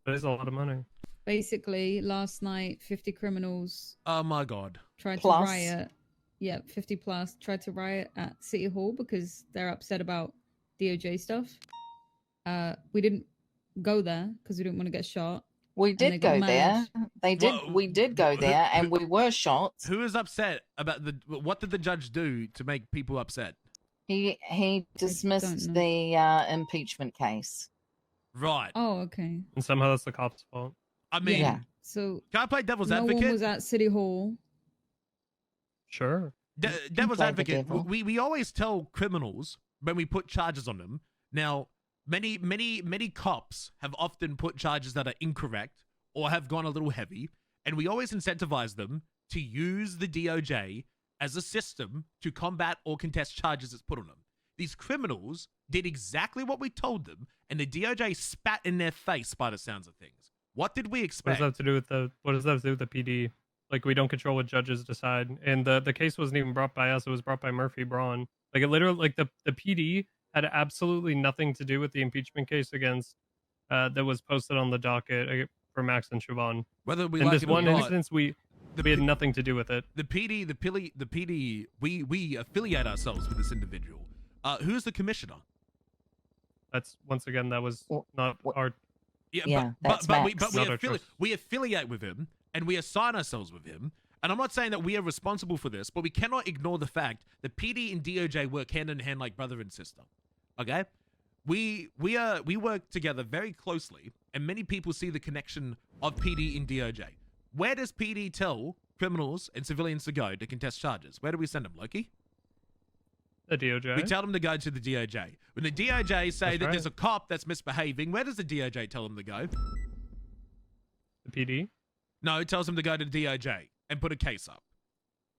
That is a lot of money. Basically, last night, 50 criminals Oh my God. tried Plus. to riot. Yeah, 50 plus tried to riot at City Hall because they're upset about DOJ stuff. We didn't go there because we didn't want to get shot. We they did got go mad. there. They did. Well, We did go there, and we were shot. Who is upset about what did the judge do to make people upset? He dismissed know. the impeachment case. Right. Oh, okay. And somehow that's the cop's fault. I mean, Yeah. So can I play devil's no advocate? one was at City Hall. Sure. Devil's play the advocate. devil. We always tell criminals when we put charges on them. Now, many cops have often put charges that are incorrect or have gone a little heavy, and we always incentivize them to use the DOJ as a system to combat or contest charges that's put on them. These criminals did exactly what we told them, and the DOJ spat in their face by the sounds of things. What did we What expect? does that have to do with the PD? Like, we don't control what judges decide. And the case wasn't even brought by us, it was brought by Murphy Braun. Like, it literally, like, the PD had absolutely nothing to do with the impeachment case against that was posted on the docket for Max and Siobhan. Whether we In like this it or one not, instance, we had nothing to do with it. the PD, we affiliate ourselves with this individual. Who's the commissioner? That's, once again, that was not what- our... Yeah, that's but Max. Not our choice. we affiliate with him and we assign ourselves with him. And I'm not saying that we are responsible for this, but we cannot ignore the fact that PD and DOJ work hand in hand like brother and sister. Okay? We work together very closely, and many people see the connection of PD and DOJ. Where does PD tell criminals and civilians to go to contest charges? Where do we send them, Loki? The DOJ. We tell them to go to the DOJ. When the DOJ say That's that right. there's a cop that's misbehaving, where does the DOJ tell them to go? The PD. No, it tells them to go to the DOJ and put a case up.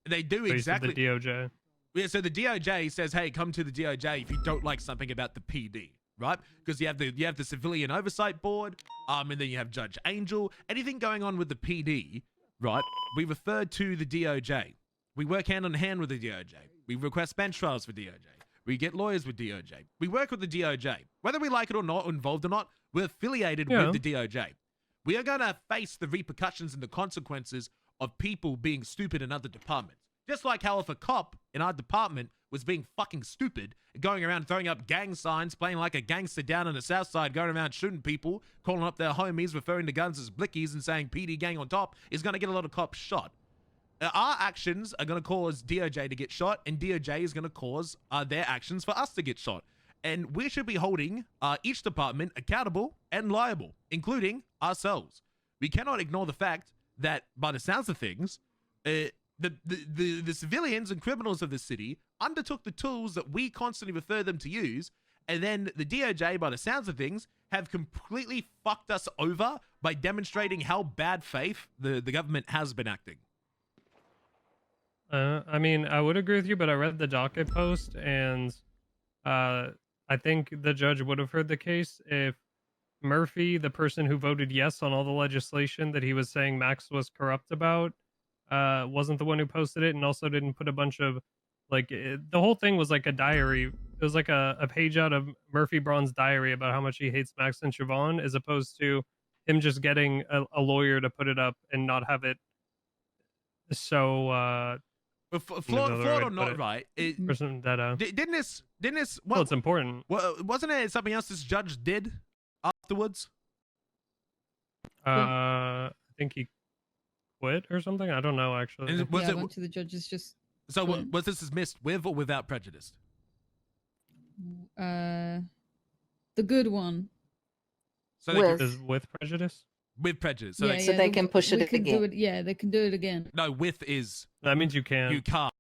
They do So you said exactly. the DOJ. Yeah, so the DOJ says, "Hey, come to the DOJ if you don't like something about the PD." Right? Because you have the civilian oversight board, and then you have Judge Angel. Anything going on with the PD, right? We refer to the DOJ. We work hand in hand with the DOJ. We request bench trials for DOJ. We get lawyers with DOJ. We work with the DOJ. Whether we like it or not, or involved or not, we're affiliated with the DOJ. We are going to face the repercussions and the consequences of people being stupid in other departments. Just like how if a cop in our department was being fucking stupid, going around throwing up gang signs, playing like a gangster down in the south side, going around shooting people, calling up their homies, referring to guns as blickies and saying PD gang on top, is going to get a lot of cops shot. Our actions are going to cause DOJ to get shot, and DOJ is going to cause their actions for us to get shot. And we should be holding each department accountable and liable, including ourselves. We cannot ignore the fact that, by the sounds of things, the civilians and criminals of the city undertook the tools that we constantly refer them to use, and then the DOJ, by the sounds of things, have completely fucked us over by demonstrating how bad faith the government has been acting. I mean, I would agree with you, but I read the docket post, and I think the judge would have heard the case if Murphy, the person who voted yes on all the legislation that he was saying Max was corrupt about, wasn't the one who posted it, and also didn't put a bunch of, like, the whole thing was like a diary. It was like a page out of Murphy Braun's diary about how much he hates Max and Siobhan, as opposed to him just getting a lawyer to put it up and not have it. So, But flawed or not, right? Person that Didn't this? well, it's important. Well, wasn't it something else this judge did afterwards? I think he quit or something. I don't know actually. And was I it went to the judges just. so? quit. Was this dismissed with or without prejudice? The good one. So they With. can, Is with prejudice. with prejudice. So Yeah, they, So they can push we it can do again. it. Yeah, they can do it again. no, with is That means you can. you can't.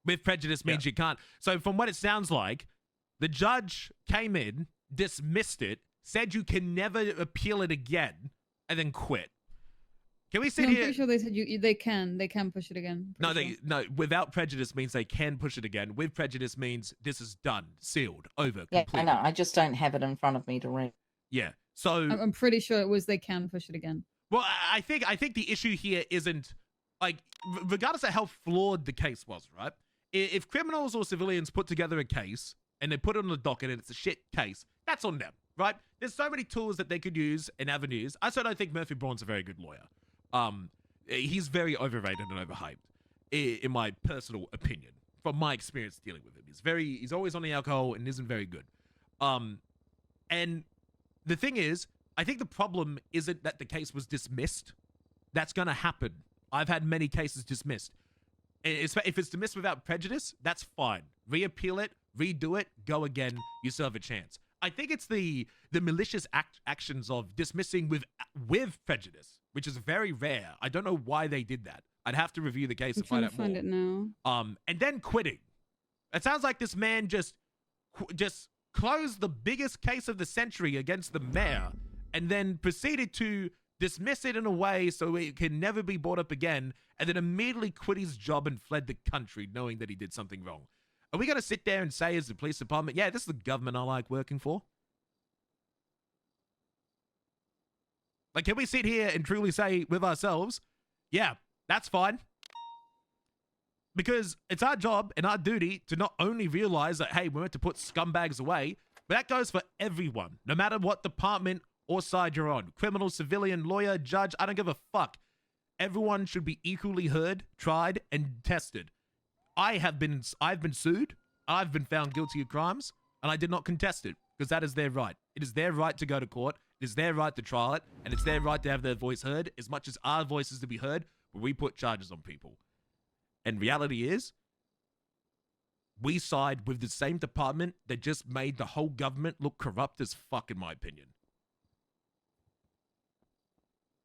With prejudice means you can't. So from what it sounds like, the judge came in, dismissed it, said you can never appeal it again, and then quit. Can we sit No, I'm here? pretty sure they said they can push it again. No, Pretty sure. no. Without prejudice means they can push it again. With prejudice means this is done, sealed, over, Yeah, completely. I know. I just don't have it in front of me to read. Yeah. So, I'm pretty sure it was they can push it again. well, I think the issue here isn't like, regardless of how flawed the case was, right? If criminals or civilians put together a case and they put it on the docket and it's a shit case, that's on them, right? There's so many tools that they could use and avenues. I also don't think Murphy Braun's a very good lawyer. He's very overrated and overhyped, in my personal opinion. From my experience dealing with him, he's always on the alcohol and isn't very good. And the thing is, I think the problem isn't that the case was dismissed. That's going to happen. I've had many cases dismissed. If it's dismissed without prejudice, that's fine. Reappeal it, redo it, go again. You still have a chance. I think it's the malicious actions of dismissing with prejudice, which is very rare. I don't know why they did that. I'd have to review the case to find out more. it now. And then quitting. It sounds like this man just closed the biggest case of the century against the mayor, and then proceeded to dismiss it in a way so it can never be brought up again, and then immediately quit his job and fled the country knowing that he did something wrong. Are we going to sit there and say as the police department, yeah, this is the government I like working for? Like, can we sit here and truly say with ourselves, yeah, that's fine? Because it's our job and our duty to not only realize that, hey, we're meant to put scumbags away, but that goes for everyone, no matter what department or side you're on. Criminal, civilian, lawyer, judge, I don't give a fuck. Everyone should be equally heard, tried, and tested. I've been sued. I've been found guilty of crimes, and I did not contest it because that is their right. It is their right to go to court. It is their right to trial it, and it's their right to have their voice heard as much as our voice is to be heard when we put charges on people. And reality is, we side with the same department that just made the whole government look corrupt as fuck, in my opinion.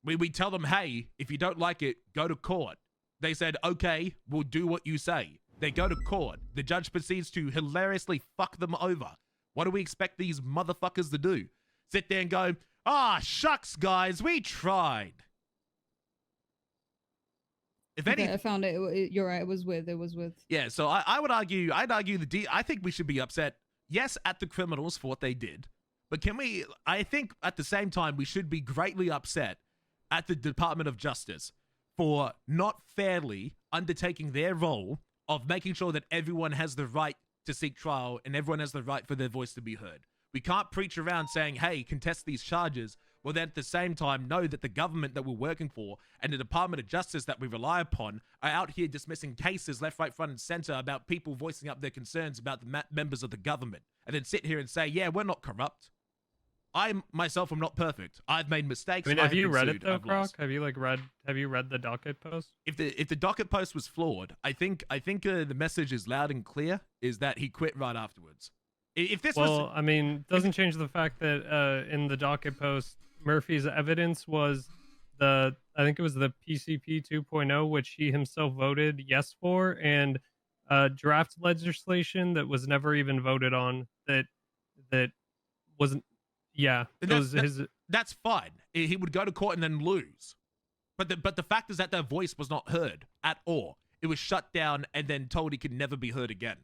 We tell them, hey, if you don't like it, go to court. They said, okay, we'll do what you say. They go to court. The judge proceeds to hilariously fuck them over. What do we expect these motherfuckers to do? Sit there and go, shucks, guys, we tried. If Okay, any, I found it. You're right. It was with. Yeah, so I'd argue I think we should be upset, yes, at the criminals for what they did. But I think at the same time, we should be greatly upset at the Department of Justice for not fairly undertaking their role of making sure that everyone has the right to seek trial and everyone has the right for their voice to be heard. We can't preach around saying, hey, contest these charges, well, then at the same time know that the government that we're working for and the Department of Justice that we rely upon are out here dismissing cases left, right, front, and center about people voicing up their concerns about the members of the government, and then sit here and say, yeah, we're not corrupt. I myself am not perfect. I've made mistakes. I mean, have you read it though, Croc? Have you read the docket post? If the docket post was flawed, I think the message is loud and clear. Is that he quit right afterwards? If this I mean, doesn't change the fact that in the docket post, Murphy's evidence was I think it was the PCP 2.0, which he himself voted yes for, and draft legislation that was never even voted on that wasn't. Yeah, that's fine. He would go to court and then lose. But the fact is that their voice was not heard at all. It was shut down and then told he could never be heard again.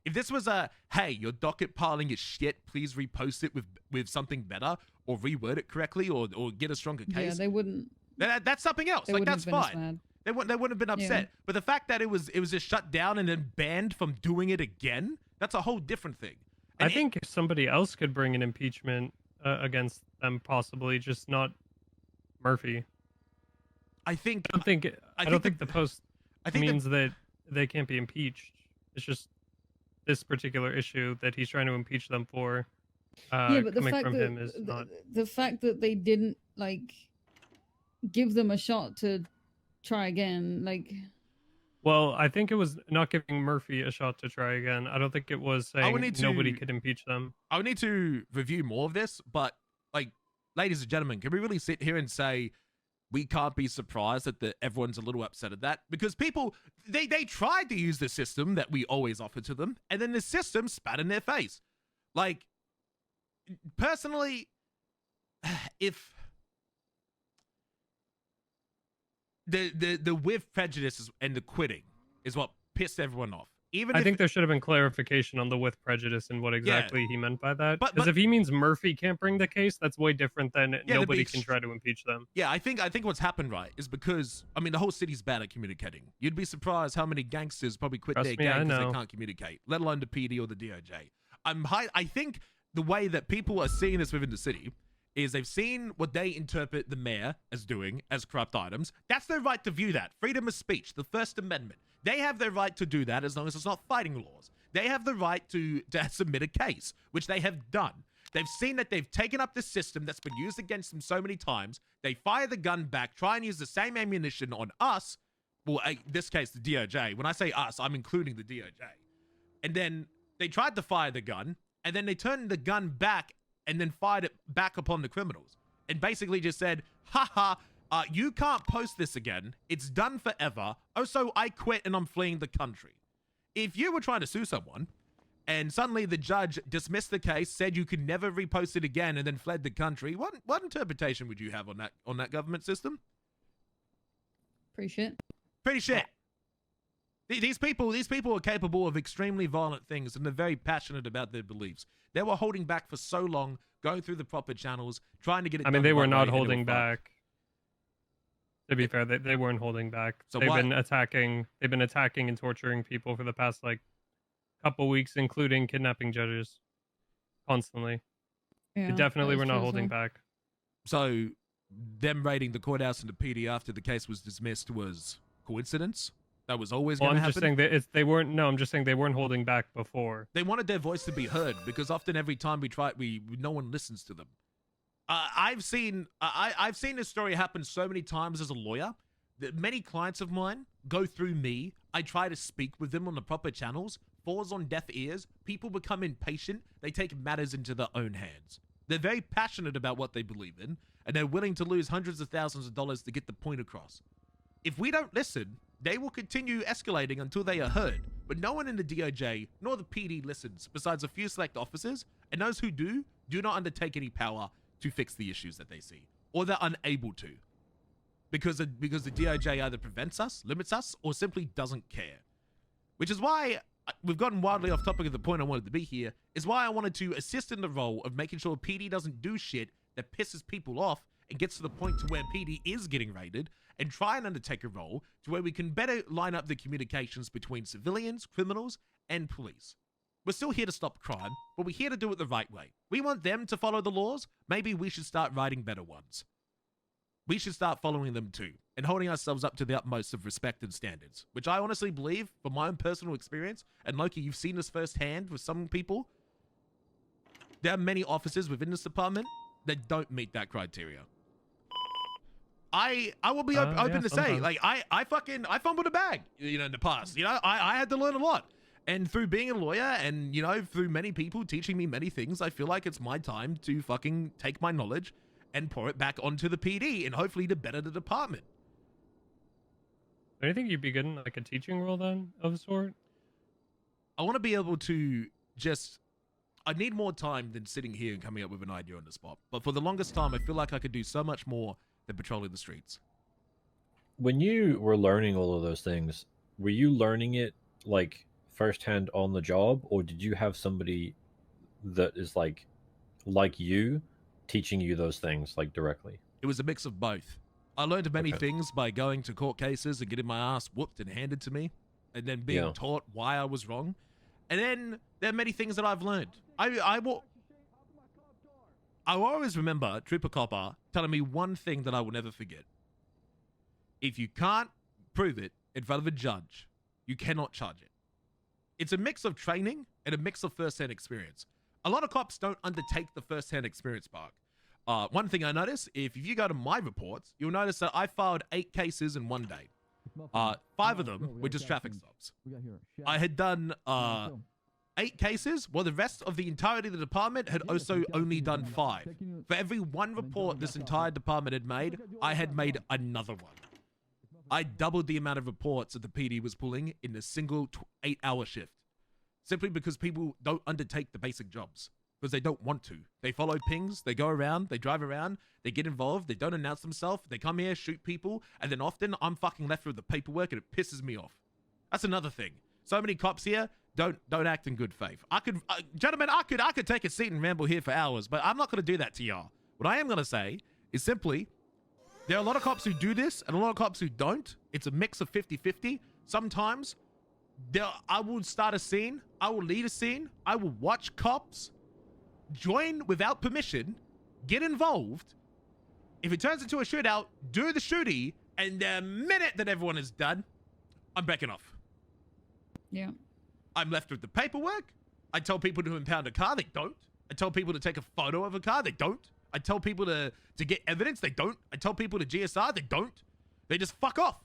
If this was hey, your docket piling is shit, please repost it with something better or reword it correctly or get a stronger case. Yeah, they wouldn't. That's something else. Like, that's fine. They wouldn't have been upset. Yeah. But the fact that it was just shut down and then banned from doing it again, that's a whole different thing. And I think somebody else could bring an impeachment against them, possibly, just not Murphy. I don't think the post means that they can't be impeached. It's just this particular issue that he's trying to impeach them for. Yeah, but the coming fact from that him is not. The fact that they didn't give them a shot to try again, Well, I think it was not giving Murphy a shot to try again. I don't think it was saying nobody could impeach them. I would need to review more of this, but ladies and gentlemen, can we really sit here and say we can't be surprised that everyone's a little upset at that? Because people, they tried to use the system that we always offer to them, and then the system spat in their face. Personally, if the with prejudice and the quitting is what pissed everyone off. I think there should have been clarification on the with prejudice and what exactly he meant by that. Because if he means Murphy can't bring the case, that's way different than nobody can try to impeach them. Yeah, I think what's happened, right, is because, I mean, the whole city's bad at communicating. You'd be surprised how many gangsters probably quit their gang because they can't communicate, let alone the PD or the DOJ. I think the way that people are seeing this within the city is they've seen what they interpret the mayor as doing as corrupt items. That's their right to view that. Freedom of speech, the First Amendment. They have their right to do that as long as it's not fighting laws. They have the right to submit a case, which they have done. They've seen that they've taken up this system that's been used against them so many times. They fire the gun back, try and use the same ammunition on us. Well, in this case, the DOJ. When I say us, I'm including the DOJ. And then they tried to fire the gun, and then they turned the gun back and then fired it back upon the criminals. And basically just said, haha, you can't post this again. It's done forever. Also, I quit and I'm fleeing the country. If you were trying to sue someone, and suddenly the judge dismissed the case, said you could never repost it again, and then fled the country, what interpretation would you have on that government system? Pretty shit. Pretty shit. These people are capable of extremely violent things, and they're very passionate about their beliefs. They were holding back for so long, going through the proper channels, trying to get it done. I mean, they were right not way, holding back. To be fair, they weren't holding back. So they've been attacking and torturing people for the past like couple weeks, including kidnapping judges constantly. Yeah, They definitely that were is not true as holding well. back. So them raiding the courthouse and the PD after the case was dismissed was coincidence? That was always Well, going to I'm happen? just saying that they weren't. No, I'm just saying they weren't holding back before. They wanted their voice to be heard because often every time we try, no one listens to them. I've seen this story happen so many times as a lawyer that many clients of mine go through me. I try to speak with them on the proper channels, falls on deaf ears. People become impatient. They take matters into their own hands. They're very passionate about what they believe in, and they're willing to lose hundreds of thousands of dollars to get the point across. If we don't listen, they will continue escalating until they are heard. But no one in the DOJ nor the PD listens, besides a few select officers, and those who do not undertake any power to fix the issues that they see, or they're unable to, because the DOJ either prevents us, limits us, or simply doesn't care. Which is why we've gotten wildly off topic of the point I wanted to be here, is why I wanted to assist in the role of making sure PD doesn't do shit that pisses people off and gets to the point to where PD is getting raided, and try and undertake a role to where we can better line up the communications between civilians, criminals, and police. We're still here to stop crime, but we're here to do it the right way. We want them to follow the laws. Maybe we should start writing better ones. We should start following them too, and holding ourselves up to the utmost of respect and standards, which I honestly believe, from my own personal experience, and Loki, you've seen this firsthand with some people, there are many officers within this department that don't meet that criteria. I will be open to say, like, I fumbled a bag, in the past. I had to learn a lot. And through being a lawyer and, through many people teaching me many things, I feel like it's my time to fucking take my knowledge and pour it back onto the PD and hopefully to better the department. Do you think you'd be good in like a teaching role then, of a sort? I want to be able to I need more time than sitting here and coming up with an idea on the spot. But for the longest time, I feel like I could do so much more than patrolling the streets. When you were learning all of those things, were you learning it like firsthand on the job, or did you have somebody that is like you teaching you those things like directly? It was a mix of both. I learned many things by going to court cases and getting my ass whooped and handed to me, and then being taught why I was wrong. And then there are many things that I've learned. I will always remember Trooper Copper telling me one thing that I will never forget. If you can't prove it in front of a judge, you cannot charge it. It's a mix of training and a mix of first-hand experience. A lot of cops don't undertake the first-hand experience part. One thing I notice, if you go to my reports, you'll notice that I filed 8 cases in one day. 5 of them were just traffic stops. I had done 8 cases, while the rest of the entirety of the department had also only done 5. For every one report this entire department had made, I had made another one. I doubled the amount of reports that the PD was pulling in a single 8-hour shift. Simply because people don't undertake the basic jobs. Because they don't want to. They follow pings, they go around, they drive around, they get involved, they don't announce themselves, they come here, shoot people, and then often I'm fucking left with the paperwork and it pisses me off. That's another thing. So many cops here don't act in good faith. Gentlemen, I could take a seat and ramble here for hours, but I'm not going to do that to y'all. What I am going to say is simply, there are a lot of cops who do this and a lot of cops who don't. It's a mix of 50-50. Sometimes I will start a scene, I will lead a scene, I will watch cops join without permission, get involved. If it turns into a shootout, do the shooty, and the minute that everyone is done, I'm backing off. Yeah. I'm left with the paperwork. I tell people to impound a car, they don't. I tell people to take a photo of a car, they don't. I tell people to get evidence, they don't. I tell people to GSR, they don't. They just fuck off.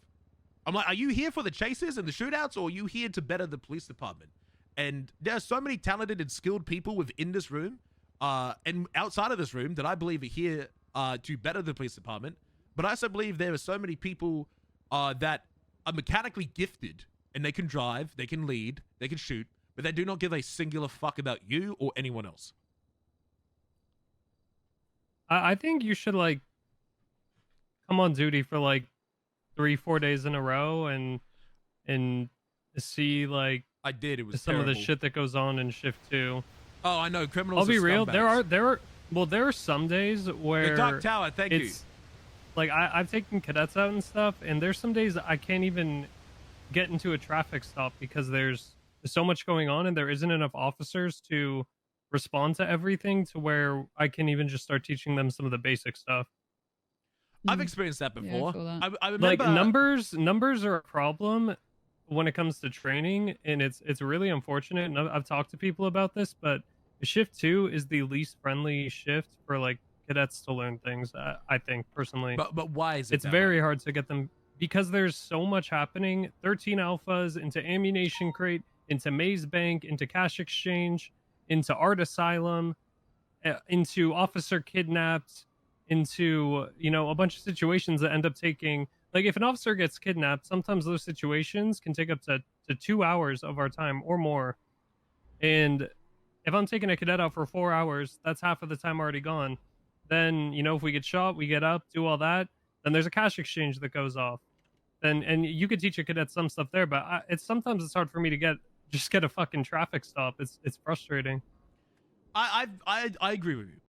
I'm like, are you here for the chases and the shootouts, or are you here to better the police department? And there are so many talented and skilled people within this room and outside of this room that I believe are here to better the police department. But I also believe there are so many people that are mechanically gifted, and they can drive, they can lead, they can shoot, but they do not give a singular fuck about you or anyone else. I think you should like come on duty for like 3-4 days in a row and see like I did. It was some terrible. of the shit that goes on in shift 2. Oh, I know. Criminals. I'll be are real. scumbags. There are some days where The Dark Tower. Thank you. Like I've taken cadets out and stuff, and there's some days I can't even get into a traffic stop because there's so much going on, and there isn't enough officers to respond to everything to where I can even just start teaching them some of the basic stuff. I've experienced that Yeah, I before. feel that. I remember Like numbers are a problem when it comes to training, and it's really unfortunate. And I've talked to people about this, but shift 2 is the least friendly shift for like cadets to learn things. I think personally, But why is it? it's that very way? hard to get them because there's so much happening. 13 alphas into ammunition crate, into maze bank, into cash exchange, into art asylum, into officer kidnapped, into a bunch of situations that end up taking, like, if an officer gets kidnapped, sometimes those situations can take up to 2 hours of our time or more. And if I'm taking a cadet out for 4 hours, that's half of the time already gone. Then if we get shot, we get up, do all that, then there's a cash exchange that goes off. And you could teach a cadet some stuff there, but sometimes it's hard for me to get a fucking traffic stop. It's frustrating. I agree with you.